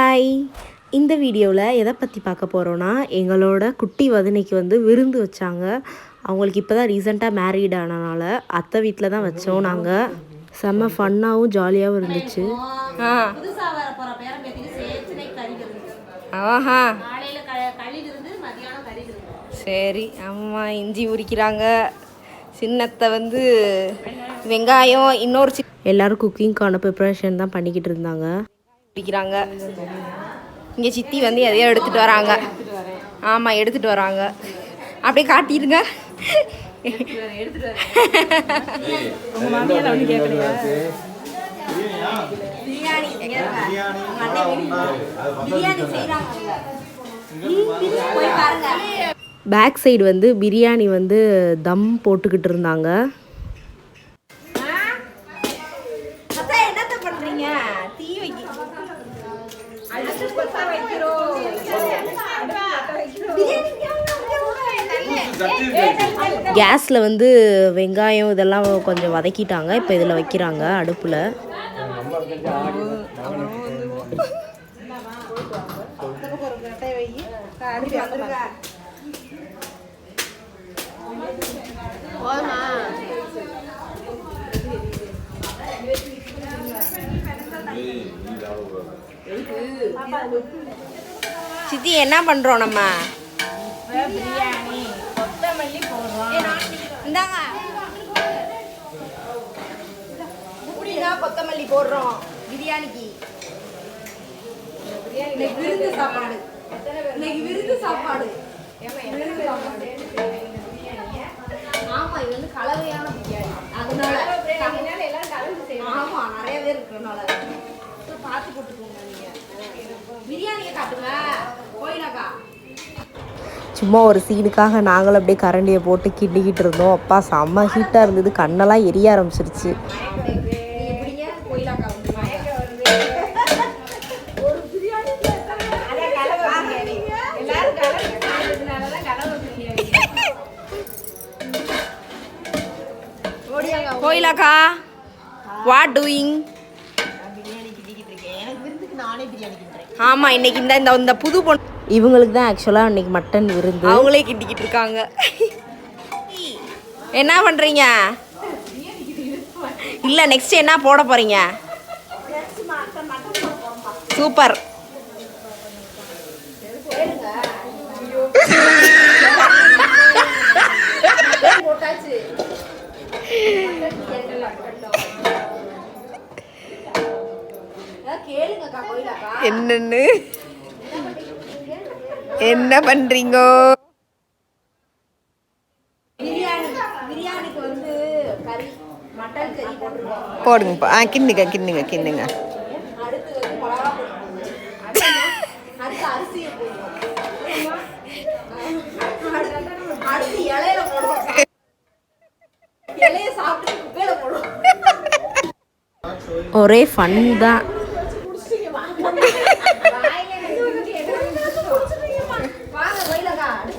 Hi, இந்த வீடியோவில் எதை பற்றி பார்க்க போகிறோன்னா, எங்களோட குட்டி வதனைக்கு வந்து விருந்து வச்சாங்க. அவங்களுக்கு இப்போ தான் ரீசெண்டாக மேரீட் ஆனனால அத்தை வீட்டில் தான் வச்சோம். நாங்கள் செம்ம ஃபன்னாகவும் ஜாலியாகவும் இருந்துச்சு. ஆஹா சரி, அம்மா இஞ்சி உரிக்கிறாங்க. சின்னத்தை வந்து வெங்காயம் இன்னொரு எல்லோரும் குக்கிங்க்கான ப்ரிப்ரேஷன் தான் பண்ணிக்கிட்டு இருந்தாங்க. பிடிக்கிறாங்க. இங்கே சித்தி வந்து எதையோ எடுத்துகிட்டு வராங்க. ஆமாம், எடுத்துகிட்டு வராங்க. அப்படியே காட்டிடுங்க. பேக் சைடு வந்து பிரியாணி வந்து தம் போட்டுக்கிட்டு இருந்தாங்க. கேஸில் வந்து வெங்காயம் இதெல்லாம் கொஞ்சம் வதக்கிட்டாங்க. இப்போ இதில் வைக்கிறாங்க அடுப்பில். சித்தி என்ன பண்ணுறோம் நம்ம? பிரியாணி கொத்தமல்லி போடுறோம். இந்தாங்க, கொத்தமல்லி போடுறோம் பிரியாணிக்கு. விருந்து சாப்பாடு, இன்னைக்கு விருந்து சாப்பாடு. ஆமா, இது வந்து கலவையான பிரியாணி. அதனால எல்லாம் கலந்து செய்யணும். ஆமா, நிறைய பேர் இருக்கிறதுனால பார்த்து போட்டுக்கோங்க. நீங்க பிரியாணியை காட்டுங்க கோயிலாக்கா. சும்மா ஒரு சீனுக்காக நாங்களும் அப்படியே கரண்டியை போட்டு கிண்டிக்கிட்டு இருந்தோம். அப்பா செம்ம ஹீட்டாக இருந்தது, கண்ணெல்லாம் எரிய ஆரம்பிச்சிருச்சு. கோயிலாக்கா, வாட் டூயிங்? ஆமாம், இன்னைக்கு இந்த புது பொண்ணு இவங்களுக்கு தான் ஆக்சுவலாக இன்னைக்கு மட்டன் விருந்து. அவங்களே கிட்டிக்கிட்டு இருக்காங்க. என்ன பண்ணுறீங்க? இல்லை, நெக்ஸ்ட் என்ன போட போகிறீங்க? சூப்பர். என்னன்னு என்ன பண்றீங்க? பிரியாணிக்கு வந்து கறி, மட்டன் கறி போடுங்க. கிண்ணுங்க கிண்ணுங்க கிண்ணுங்க. அடுத்து வந்து மிளகா பொடி, அடுத்து அரிசி போடுவோம். அடுத்து இலையில போடுவோம். இலைய சாப்பிட்டு குப்பையில போடுவோம். ஒரே ஃபன் தான்.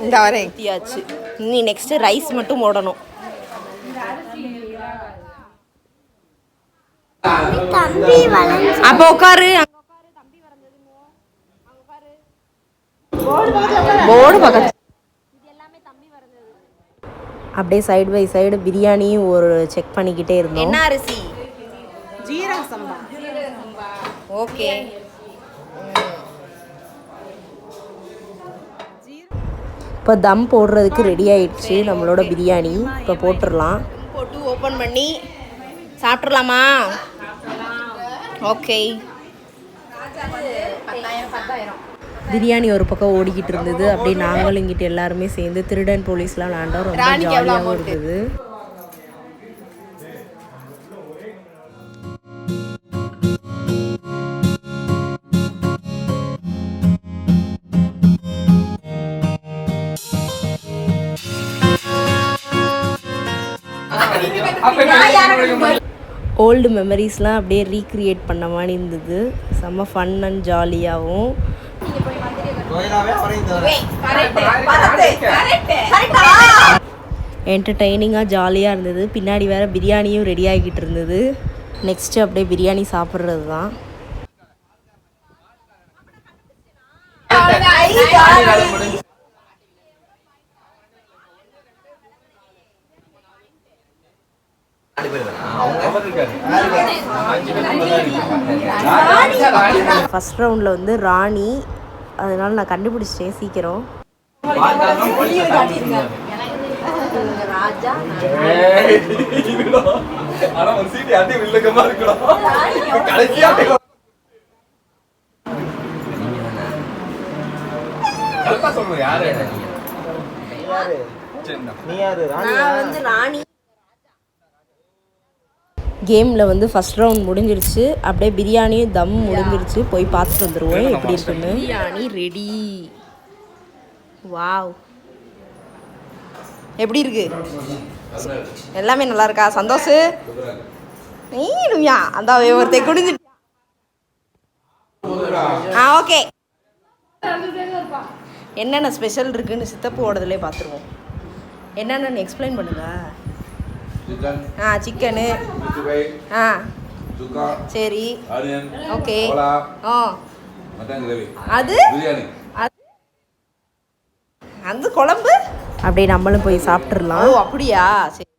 இந்த வரேன் எத்தியாச்சு. நீ நெக்ஸ்ட் ரைஸ் மட்டும் போடணும். அப்போ உட்காரு. போர்டு பக்கத்து. அப்படியே சைடு பை சைடு பிரியாணியும் ஒரு செக் பண்ணிக்கிட்டே இருந்தோம். என்ன அரிசி? ஜீரக சம்பா. ஓகே. இப்போ தம் போடுறதுக்கு ரெடி ஆயிடுச்சு நம்மளோட பிரியாணி. இப்போ போட்டுடலாம். போட்டு ஓப்பன் பண்ணி சாப்பிட்றலாமா? ஓகே. பிரியாணி ஒரு பக்கம் ஓடிக்கிட்டு இருந்தது. அப்படியே நாங்களும் இங்கிட்ட எல்லாருமே சேர்ந்து திருடன் போலீஸ்லாம் விளாண்டோம். ரொம்ப ஜாலியாகவும் இருந்தது. ஓல்டு மெமரிஸ்லாம் அப்படியே ரீக்ரியேட் பண்ண மாதிரி இருந்தது. செம்ம ஃபன் அண்ட் ஜாலியாகவும். என்டர்டெய்னிங்காக ஜாலியாக இருந்தது. பின்னாடி வேறு பிரியாணியும் ரெடி ஆகிக்கிட்டு இருந்தது. நெக்ஸ்ட்டு அப்படியே பிரியாணி சாப்பிட்றது தான். ஃபர்ஸ்ட் ரவுண்டில் வந்து ராணி, அதனால நான் கண்டுபிடிச்சிட்டேன் சீக்கிரம். ராஜா ராணி. கேமில் வந்து ஃபர்ஸ்ட் ரவுண்ட் முடிஞ்சிருச்சு. அப்படியே பிரியாணியும் தம் முடிஞ்சிருச்சு. போய் பார்த்துட்டு வந்துடுவோம் எப்படி இருக்குன்னு. பிரியாணி ரெடி. வாவ், எப்படி இருக்கு? எல்லாமே நல்லா இருக்கா? சந்தோஷ் நீயா அந்த ஒருத்தை குடிஞ்சு. ஓகே, என்னென்ன ஸ்பெஷல் இருக்குன்னு சித்தப்பு ஓடதுலேயே பார்த்துருவோம். என்னென்னு எக்ஸ்பிளைன் பண்ணுங்க. சிக்கனு, சரி, ஓகே, அது அந்த குழம்பு அப்படியே நம்மளும் போய் சாப்பிட்றலாம். ஓ அப்படியா, சரி.